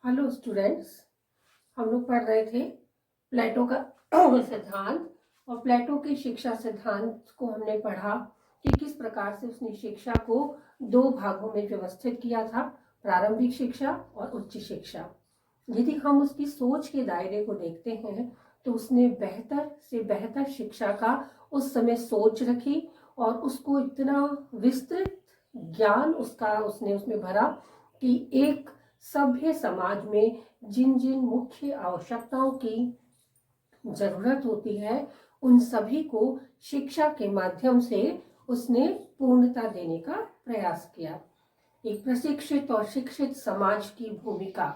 Hello students, हम लोग पढ़ रहे थे प्लेटो का सिद्धांत। और प्लेटो के शिक्षा सिद्धांत को हमने पढ़ा कि किस प्रकार से उसने शिक्षा को दो भागों में व्यवस्थित किया था, प्रारंभिक शिक्षा और उच्च शिक्षा। यदि हम उसकी सोच के दायरे को देखते हैं तो उसने बेहतर से बेहतर शिक्षा का उस समय सोच रखी और उसको इतना विस्तृत ज्ञान उसने उसमें भरा कि एक सभ्य समाज में जिन जिन मुख्य आवश्यकताओं की जरूरत होती है उन सभी को शिक्षा के माध्यम से उसने पूर्णता देने का प्रयास किया। एक प्रशिक्षित और शिक्षित समाज की भूमिका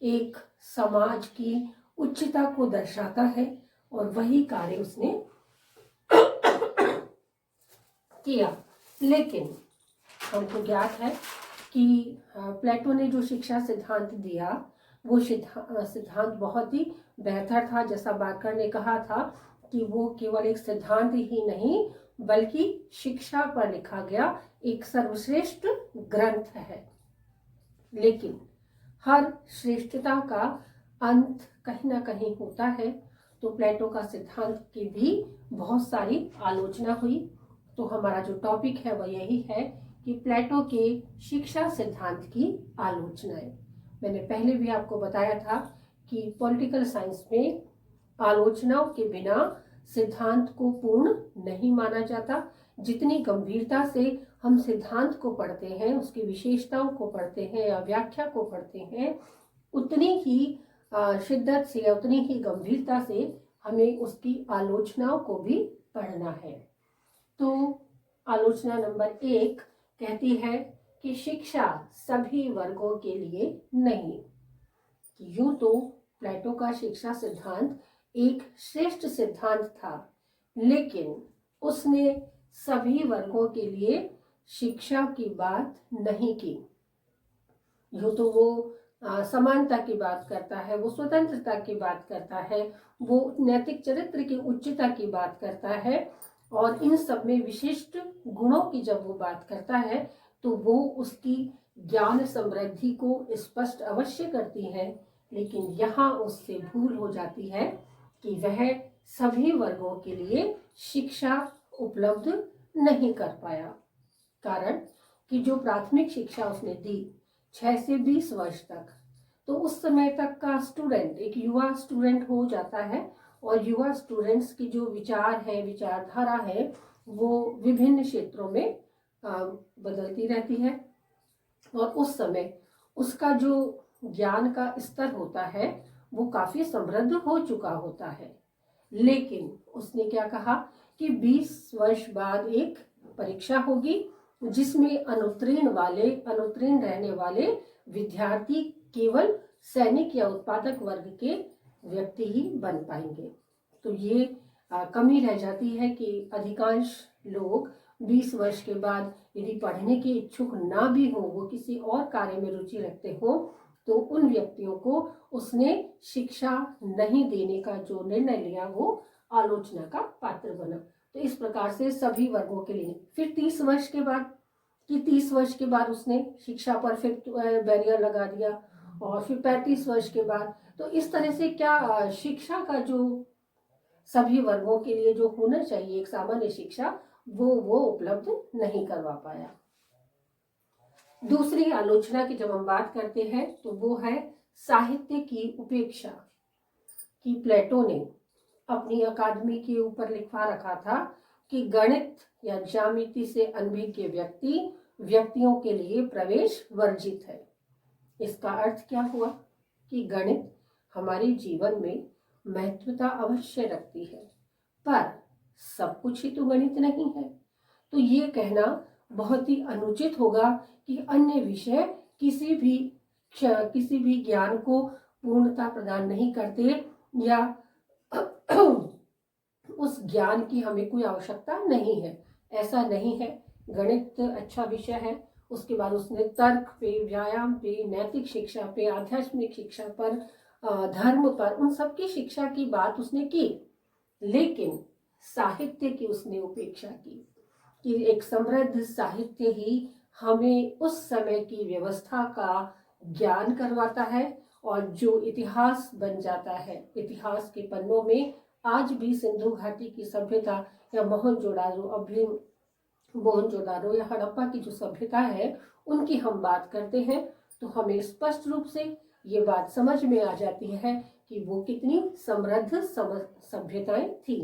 एक समाज की उच्चता को दर्शाता है और वही कार्य उसने किया। लेकिन हमको ज्ञात है कि प्लेटो ने जो शिक्षा सिद्धांत दिया वो सिद्धांत बहुत ही बेहतर था। जैसा बार्कर ने कहा था कि वो केवल एक सिद्धांत ही नहीं बल्कि शिक्षा पर लिखा गया एक सर्वश्रेष्ठ ग्रंथ है। लेकिन हर श्रेष्ठता का अंत कहीं ना कहीं होता है, तो प्लेटो का सिद्धांत की भी बहुत सारी आलोचना हुई। तो हमारा जो टॉपिक है वह यही है कि प्लेटो के शिक्षा सिद्धांत की आलोचनाएं। मैंने पहले भी आपको बताया था कि पॉलिटिकल साइंस में आलोचनाओं के बिना सिद्धांत को पूर्ण नहीं माना जाता। जितनी गंभीरता से हम सिद्धांत को पढ़ते हैं, उसकी विशेषताओं को पढ़ते हैं या व्याख्या को पढ़ते हैं, उतनी ही शिद्दत से या उतनी ही गंभीरता से हमें उसकी आलोचनाओं को भी पढ़ना है। तो आलोचना नंबर 1 कहती है कि शिक्षा सभी वर्गों के लिए नहीं। यूं तो प्लेटो का शिक्षा सिद्धांत एक श्रेष्ठ सिद्धांत था, लेकिन उसने सभी वर्गों के लिए शिक्षा की बात नहीं की। यूं तो वो समानता की बात करता है, वो स्वतंत्रता की बात करता है, वो नैतिक चरित्र की उच्चता की बात करता है और इन सब में विशिष्ट गुणों की जब वो बात करता है तो वो उसकी ज्ञान समृद्धि को स्पष्ट अवश्य करती है। लेकिन यहाँ उससे भूल हो जाती है कि वह सभी वर्गों के लिए शिक्षा उपलब्ध नहीं कर पाया। कारण कि जो प्राथमिक शिक्षा उसने दी 6 से 20 वर्ष तक, तो उस समय तक का स्टूडेंट एक युवा स्टूडेंट हो जाता है और युवा स्टूडेंट्स की जो विचार है, विचारधारा है, वो विभिन्न क्षेत्रों में बदलती रहती है और उस समय उसका जो ज्ञान का स्तर होता है वो काफी समृद्ध हो चुका होता है। लेकिन उसने क्या कहा कि 20 वर्ष बाद एक परीक्षा होगी जिसमें अनुत्तीर्ण रहने वाले विद्यार्थी केवल सैनिक या उत्पादक वर्ग के व्यक्ति ही बन पाएंगे। तो ये कमी रह जाती है कि अधिकांश लोग 20 वर्ष के बाद यदि पढ़ने के इच्छुक ना भी हो, वो किसी और कार्य में रुचि रखते हो, तो उन व्यक्तियों को उसने शिक्षा नहीं देने का जो निर्णय लिया वो आलोचना का पात्र बना। तो इस प्रकार से सभी वर्गों के लिए। फिर 30 वर्ष के बाद 30 वर्ष के बाद उसने शिक्षा पर फिर बैरियर लगा दिया और फिर 35 वर्ष के बाद। तो इस तरह से क्या शिक्षा का जो सभी वर्गों के लिए जो होना चाहिए एक सामान्य शिक्षा वो उपलब्ध नहीं करवा पाया। दूसरी आलोचना की जब हम बात करते हैं तो वो है साहित्य की उपेक्षा। कि प्लेटो ने अपनी अकादमी के ऊपर लिखवा रखा था कि गणित या ज्यामिति से अनभिज्ञ व्यक्तियों के लिए प्रवेश वर्जित है। इसका अर्थ क्या हुआ कि गणित हमारे जीवन में महत्वता अवश्य रखती है, पर सब कुछ ही तो गणित नहीं है। तो ये कहना बहुत ही अनुचित होगा कि अन्य विषय किसी भी ज्ञान को पूर्णता प्रदान नहीं करते या उस ज्ञान की हमें कोई आवश्यकता नहीं है। ऐसा नहीं है। गणित अच्छा विषय है। उसके बाद उसने तर्क पे, व्यायाम पे, नैतिक शिक्षा पे, आध्यात्मिक शिक्षा पर, धर्म पर, उन सब की शिक्षा की बात उसने की, लेकिन साहित्य की उसने उपेक्षा की। कि एक समृद्ध साहित्य ही हमें उस समय की व्यवस्था का ज्ञान करवाता है और जो इतिहास बन जाता है, इतिहास के पन्नों में आज भी सिंधु घाटी की सभ्यता या मोहनजोदारो या हड़प्पा की जो सभ्यता है उनकी हम बात करते हैं तो हमें स्पष्ट रूप से ये बात समझ में आ जाती है कि वो कितनी समृद्ध सभ्यताएं थी।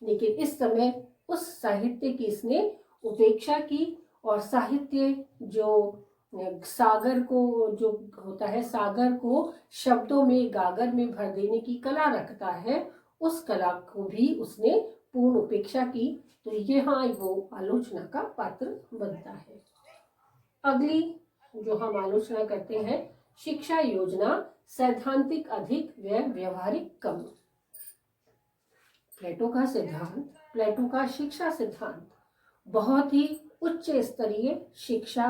लेकिन इस समय उस साहित्य की इसने उपेक्षा की और साहित्य जो सागर को, जो होता है सागर को शब्दों में गागर में भर देने की कला रखता है, उस कला को भी उसने पूर्ण उपेक्षा की। तो यहाँ वो आलोचना का पात्र बनता है। अगली जो हम आलोचना करते हैं, शिक्षा योजना सैद्धांतिक अधिक व व्यवहारिक कम। प्लेटो का सिद्धांत, प्लेटो का शिक्षा सिद्धांत बहुत ही उच्च स्तरीय शिक्षा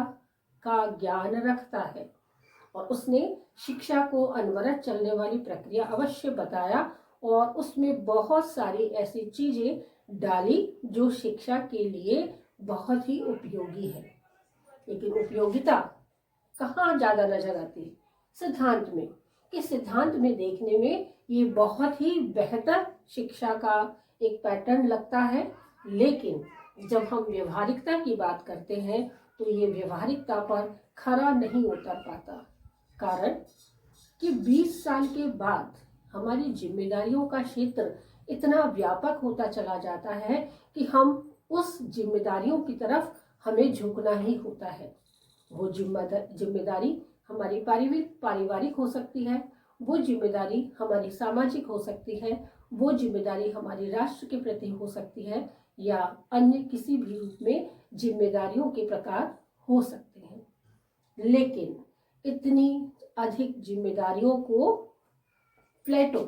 का ज्ञान रखता है और उसने शिक्षा को अनवरत चलने वाली प्रक्रिया अवश्य बताया और उसमें बहुत सारी ऐसी चीजें डाली जो शिक्षा के लिए बहुत ही उपयोगी है। लेकिन उपयोगिता कहाँ ज्यादा नजर आती है? सिद्धांत में। कि सिद्धांत में देखने में ये बहुत ही बेहतर शिक्षा का एक पैटर्न लगता है, लेकिन जब हम व्यवहारिकता की बात करते हैं तो ये व्यवहारिकता पर खरा नहीं उतर पाता। कारण कि 20 साल के बाद हमारी जिम्मेदारियों का क्षेत्र इतना व्यापक होता चला जाता है कि हम उस जिम्मेदारियों की तरफ हमें झुकना ही होता है। वो जिम्मेदारी हमारी पारिवारिक हो सकती है, वो जिम्मेदारी हमारी सामाजिक हो सकती है, वो जिम्मेदारी हमारी राष्ट्र के प्रति हो सकती है या अन्य किसी भी रूप में जिम्मेदारियों के प्रकार हो सकते हैं। लेकिन इतनी अधिक जिम्मेदारियों को प्लेटो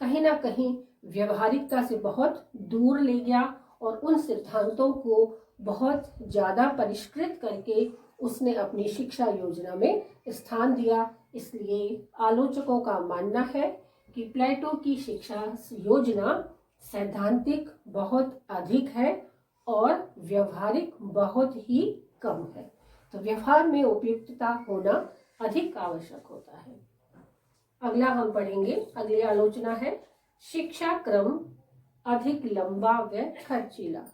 कहीं ना कहीं व्यवहारिकता से बहुत दूर ले गया और उन सिद्धांतों को बहुत ज्यादा परिष्कृत करके उसने अपनी शिक्षा योजना में स्थान दिया। इसलिए आलोचकों का मानना है कि प्लेटो की शिक्षा योजना सैद्धांतिक बहुत अधिक है और व्यवहारिक बहुत ही कम है। तो व्यवहार में उपयुक्तता होना अधिक आवश्यक होता है। अगला हम पढ़ेंगे, अगली आलोचना है शिक्षा क्रम अधिक लंबा व खर्चीला।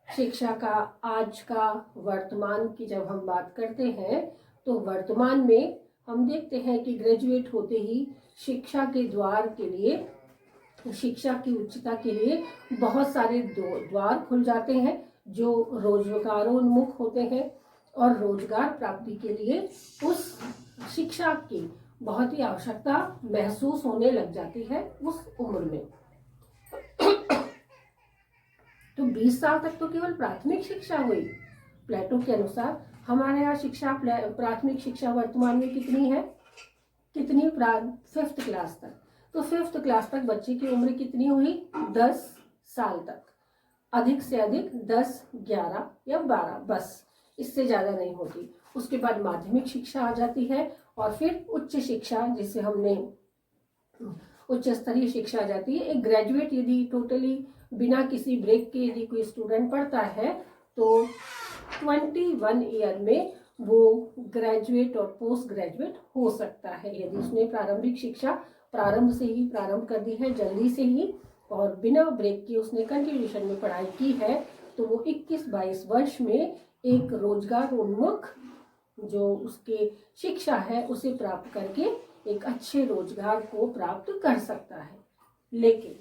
शिक्षा का आज का वर्तमान की जब हम बात करते हैं तो वर्तमान में हम देखते हैं कि ग्रेजुएट होते ही शिक्षा के द्वार के लिए, शिक्षा की उच्चता के लिए बहुत सारे द्वार खुल जाते हैं जो रोजगारोन्मुख होते हैं और रोजगार प्राप्ति के लिए उस शिक्षा की बहुत ही आवश्यकता महसूस होने लग जाती है उस उम्र में। तो 20 साल तक तो केवल प्राथमिक शिक्षा हुई। प्लेटो के अनुसार हमारे यहाँ शिक्षा, प्राथमिक शिक्षा वर्तमान में कितनी है? कितनी? 5th क्लास तक। तो 5th क्लास तक बच्चे की उम्र कितनी हुई? 10 साल तक। अधिक से अधिक 10, 11 या 12, बस इससे ज्यादा नहीं होती। उसके बाद माध्यमिक शिक्षा आ जाती है और फिर उच्च शिक्षा, जिसे हमने उच्च स्तरीय शिक्षा आ जाती है। एक ग्रेजुएट यदि टोटली बिना किसी ब्रेक के यदि कोई स्टूडेंट पढ़ता है तो 21 ईयर में वो ग्रेजुएट और पोस्ट ग्रेजुएट हो सकता है यदि उसने प्रारंभिक शिक्षा प्रारंभ से ही प्रारंभ कर दी है, जल्दी से ही, और बिना ब्रेक के उसने कंटिन्यूएशन में पढ़ाई की है, तो वो 21-22 वर्ष में एक रोजगार उन्मुख जो उसके शिक्षा है उसे प्राप्त करके एक अच्छे रोजगार को प्राप्त कर सकता है। लेकिन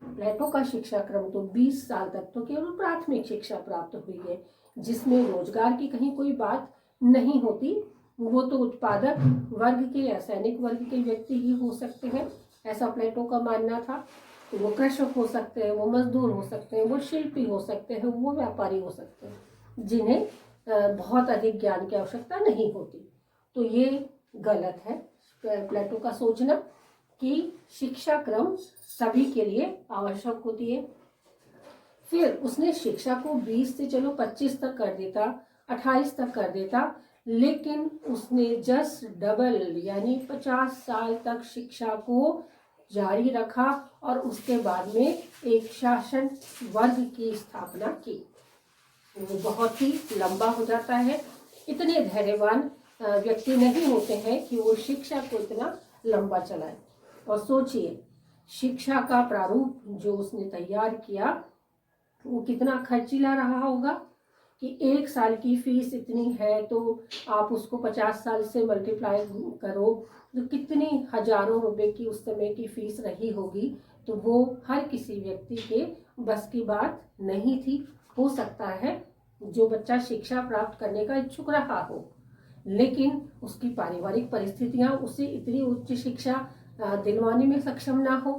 प्लेटो का शिक्षा क्रम तो 20 साल तक तो केवल प्राथमिक शिक्षा प्राप्त हुई है, जिसमें रोजगार की कहीं कोई बात नहीं होती। वो तो उत्पादक वर्ग के या सैनिक वर्ग के व्यक्ति ही हो सकते हैं, ऐसा प्लेटो का मानना था। तो वो कृषक हो सकते हैं, वो मजदूर हो सकते हैं, वो शिल्पी हो सकते हैं, वो व्यापारी हो सकते हैं, जिन्हें बहुत अधिक ज्ञान की आवश्यकता नहीं होती। तो ये गलत है प्लेटो का सोचना कि शिक्षा क्रम सभी के लिए आवश्यक होती है। फिर उसने शिक्षा को 20 से चलो 25 तक कर देता, 28 तक कर देता, लेकिन उसने जस्ट डबल यानी 50 साल तक शिक्षा को जारी रखा और उसके बाद में एक शासन वर्ग की स्थापना की। वो बहुत ही लंबा हो जाता है। इतने धैर्यवान व्यक्ति नहीं होते हैं कि वो शिक्षा को इतना लंबा चलाए। और सोचिए, शिक्षा का प्रारूप जो उसने तैयार किया वो कितना खर्चीला रहा होगा कि 1 साल की फीस इतनी है तो आप उसको 50 साल से मल्टीप्लाई करो तो कितनी हजारों रुपए की उस समय की फीस रही होगी। तो वो हर किसी व्यक्ति के बस की बात नहीं थी। हो सकता है जो बच्चा शिक्षा प्राप्त करने का इच्छुक रहा हो, लेकिन उसकी पारिवारिक परिस्थितियां उसे इतनी उच्च शिक्षा दिलवाने में सक्षम ना हो,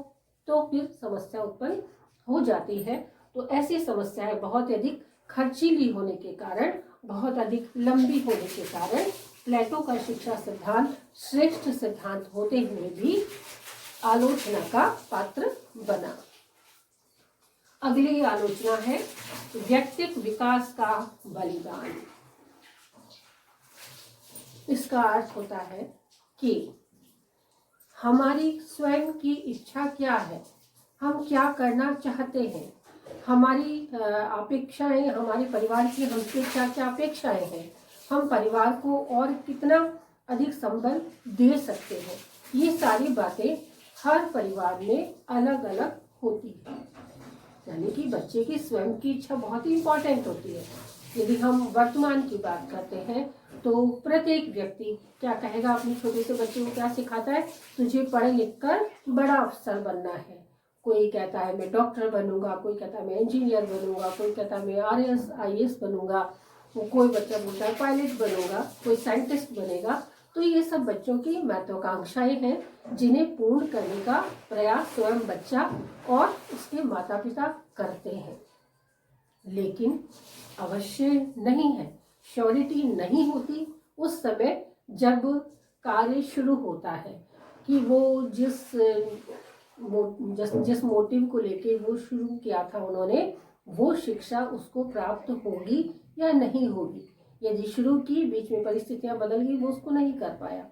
तो फिर समस्या उत्पन्न हो जाती है। तो ऐसी समस्याएं बहुत अधिक खर्चीली होने के कारण, बहुत अधिक लंबी होने के कारण प्लेटो का शिक्षा सिद्धांत श्रेष्ठ सिद्धांत होते हुए भी आलोचना का पात्र बना। अगली आलोचना है व्यक्तित्व विकास का बलिदान। इसका अर्थ होता है कि हमारी स्वयं की इच्छा क्या है, हम क्या करना चाहते हैं, हमारी अपेक्षाएं, हमारे परिवार की हमसे क्या क्या अपेक्षाएं हैं, हम परिवार को और कितना अधिक संबल दे सकते हैं। ये सारी बातें हर परिवार में अलग अलग होती है। यानी कि बच्चे की स्वयं की इच्छा बहुत ही इंपॉर्टेंट होती है। यदि हम वर्तमान की बात करते हैं तो प्रत्येक व्यक्ति क्या कहेगा, अपने छोटे से बच्चे को क्या सिखाता है, तुझे पढ़ लिख कर बड़ा अफसर बनना है। कोई कहता है मैं डॉक्टर बनूंगा, कोई कहता है मैं इंजीनियर बनूंगा, कोई कहता है मैं RS IAS बनूंगा, कोई बच्चा बोलता है पायलट बनूंगा, कोई साइंटिस्ट बनेगा। तो ये सब बच्चों की महत्वाकांक्षाएं हैं जिन्हें पूर्ण करने का प्रयास स्वयं बच्चा और उसके माता पिता करते हैं। लेकिन अवश्य नहीं है, श्योरिटी नहीं होती उस समय जब कार्य शुरू होता है कि वो जिस मोटिव को लेके वो शुरू किया था उन्होंने, वो शिक्षा उसको प्राप्त होगी या नहीं होगी। यदि शुरू की, बीच में परिस्थितियां बदल गई, वो उसको नहीं कर पाया,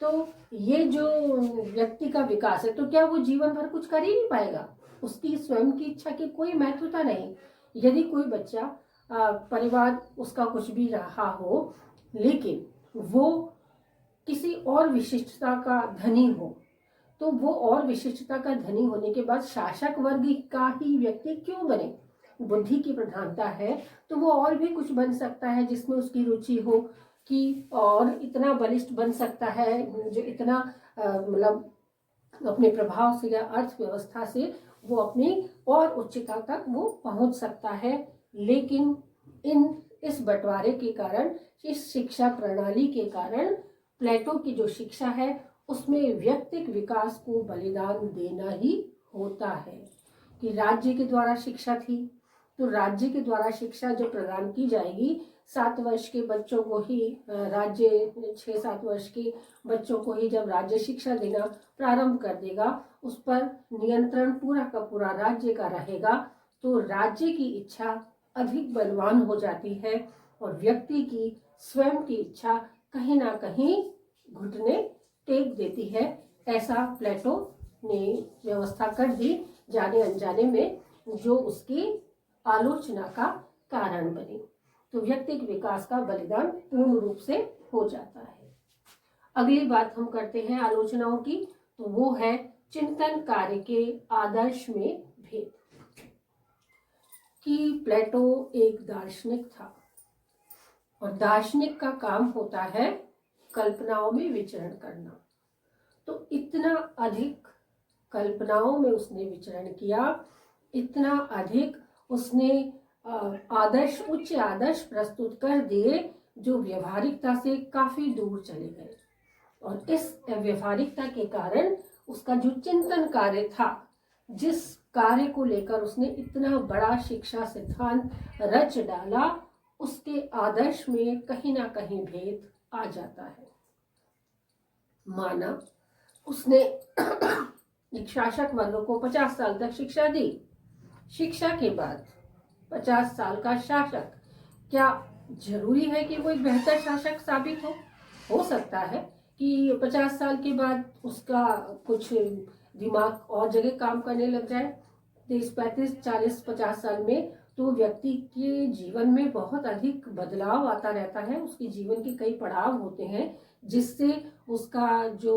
तो ये जो व्यक्ति का विकास है, तो क्या वो जीवन भर कुछ कर ही नहीं पाएगा? उसकी स्वयं की इच्छा की कोई महत्वता नहीं। यदि कोई बच्चा परिवार उसका कुछ भी रहा हो, लेकिन वो किसी और विशिष्टता का धनी हो, तो वो और विशिष्टता का धनी होने के बाद शासक वर्ग का ही व्यक्ति क्यों बने? बुद्धि की प्रधानता है तो वो और भी कुछ बन सकता है जिसमें उसकी रुचि हो, कि और इतना बलिष्ठ बन सकता है जो इतना मतलब अपने प्रभाव से या अर्थव्यवस्था से वो अपनी और उच्चता तक वो पहुंच सकता है। लेकिन इस बंटवारे के कारण, इस शिक्षा प्रणाली के कारण प्लेटो की जो शिक्षा है उसमें व्यक्तिक विकास को बलिदान देना ही होता है। कि राज्य के द्वारा शिक्षा थी, तो राज्य के द्वारा शिक्षा जो प्रदान की जाएगी, 7 वर्ष के बच्चों को ही राज्य, 6-7 वर्ष के बच्चों को ही जब राज्य शिक्षा देना प्रारंभ कर देगा, उस पर नियंत्रण पूरा का पूरा राज्य का रहेगा, तो राज्य की इच्छा अधिक बलवान हो जाती है और व्यक्ति की स्वयं की इच्छा कहीं ना कहीं घुटने टेक देती है। ऐसा प्लेटो ने व्यवस्था कर दी जाने अनजाने में, जो उसकी आलोचना का कारण बनी। तो व्यक्तिगत विकास का बलिदान पूर्ण रूप से हो जाता है। अगली बात हम करते हैं आलोचनाओं की, तो वो है चिंतन कार्य के आदर्श में भेद। कि प्लेटो एक दार्शनिक था और दार्शनिक का काम होता है कल्पनाओं में विचरण करना। तो इतना अधिक कल्पनाओं में उसने विचरण किया, इतना अधिक उसने आदर्श, उच्च आदर्श प्रस्तुत कर दिए जो व्यवहारिकता से काफी दूर चले गए। और इस व्यवहारिकता के कारण उसका जो चिंतन कार्य था, जिस कार्य को लेकर उसने इतना बड़ा शिक्षा सिद्धांत रच डाला, उसके आदर्श में कहीं ना कहीं भेद आ जाता है। माना उसने एक शासक वर्ग को 50 साल तक शिक्षा दी, शिक्षा के बाद 50 साल का शासक क्या जरूरी है कि वो एक बेहतर शासक साबित हो सकता है कि 50 साल के बाद उसका कुछ दिमाग और जगह काम करने लग जाए। 30, 35, 40, 50 साल में तो व्यक्ति के जीवन में बहुत अधिक बदलाव आता रहता है। उसके जीवन के कई पड़ाव होते हैं जिससे उसका जो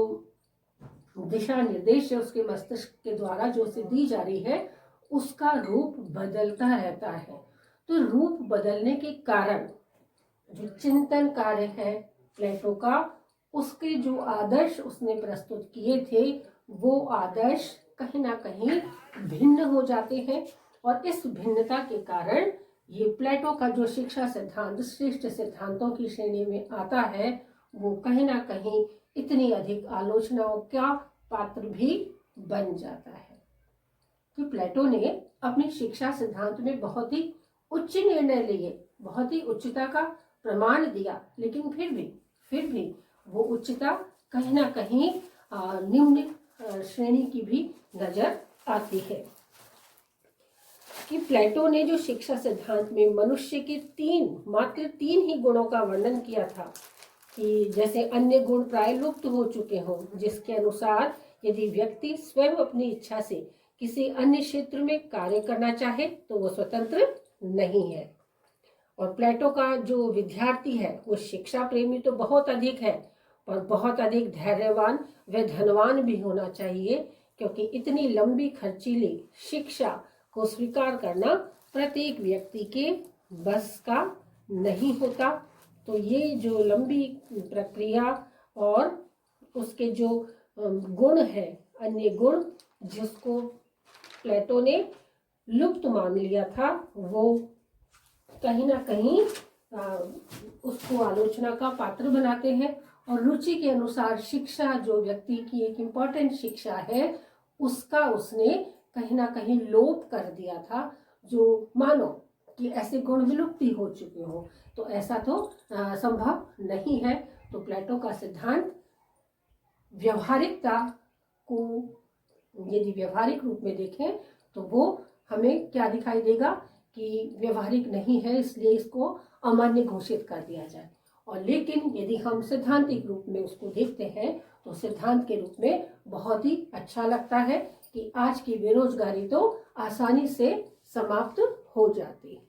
दिशा निर्देश है उसके मस्तिष्क के द्वारा जो उसे दी जा रही है उसका रूप बदलता रहता है। तो रूप बदलने के कारण जो चिंतन कार्य है प्लेटो का, उसके जो आदर्श उसने प्रस्तुत किए थे वो आदर्श कहीं ना कहीं भिन्न हो जाते हैं। और इस भिन्नता के कारण ये प्लेटो का जो शिक्षा सिद्धांत श्रेष्ठ सिद्धांतों की श्रेणी में आता है वो कहीं ना कहीं इतनी अधिक आलोचनाओं का पात्र भी बन जाता है। तो प्लेटो ने अपनी शिक्षा सिद्धांत में बहुत ही उच्च निर्णय लिए, बहुत ही उच्चता का प्रमाण दिया, लेकिन फिर भी वो उच्चता कहीं ना कहीं निम्न श्रेणी की भी नजर आती है। कि प्लेटो ने जो शिक्षा सिद्धांत में मनुष्य के मात्र तीन ही गुणों का वर्णन किया था कि जैसे अन्य गुण प्राय लुप्त हो चुके हों, जिसके अनुसार यदि व्यक्ति स्वयं अपनी इच्छा से किसी अन्य क्षेत्र में कार्य करना चाहे तो वो स्वतंत्र नहीं है। और प्लेटो का जो विद्यार्थी है वो शिक्षा प्रेमी तो बहुत अधिक है और बहुत अधिक धैर्यवान व धनवान भी होना चाहिए, क्योंकि इतनी लंबी खर्चीली शिक्षा को स्वीकार करना प्रत्येक व्यक्ति के बस का नहीं होता। तो ये जो लंबी प्रक्रिया और उसके जो गुण है, अन्य गुण जिसको प्लेटो ने लुप्त मान लिया था, वो कहीं ना कहीं उसको आलोचना का पात्र बनाते हैं। और रुचि के अनुसार शिक्षा जो व्यक्ति की एक इम्पॉर्टेंट शिक्षा है उसका उसने कहीं ना कहीं लोप कर दिया था, जो मानो कि ऐसे गुण विलुप्ति हो चुके हो। तो ऐसा तो संभव नहीं है। तो प्लेटो का सिद्धांत व्यवहारिकता को यदि व्यवहारिक रूप में देखें तो वो हमें क्या दिखाई देगा कि व्यवहारिक नहीं है, इसलिए इसको अमान्य घोषित कर दिया जाए। और लेकिन यदि हम सिद्धांतिक रूप में उसको देखते हैं तो सिद्धांत के रूप में बहुत ही अच्छा लगता है कि आज की बेरोजगारी तो आसानी से समाप्त हो जाती है।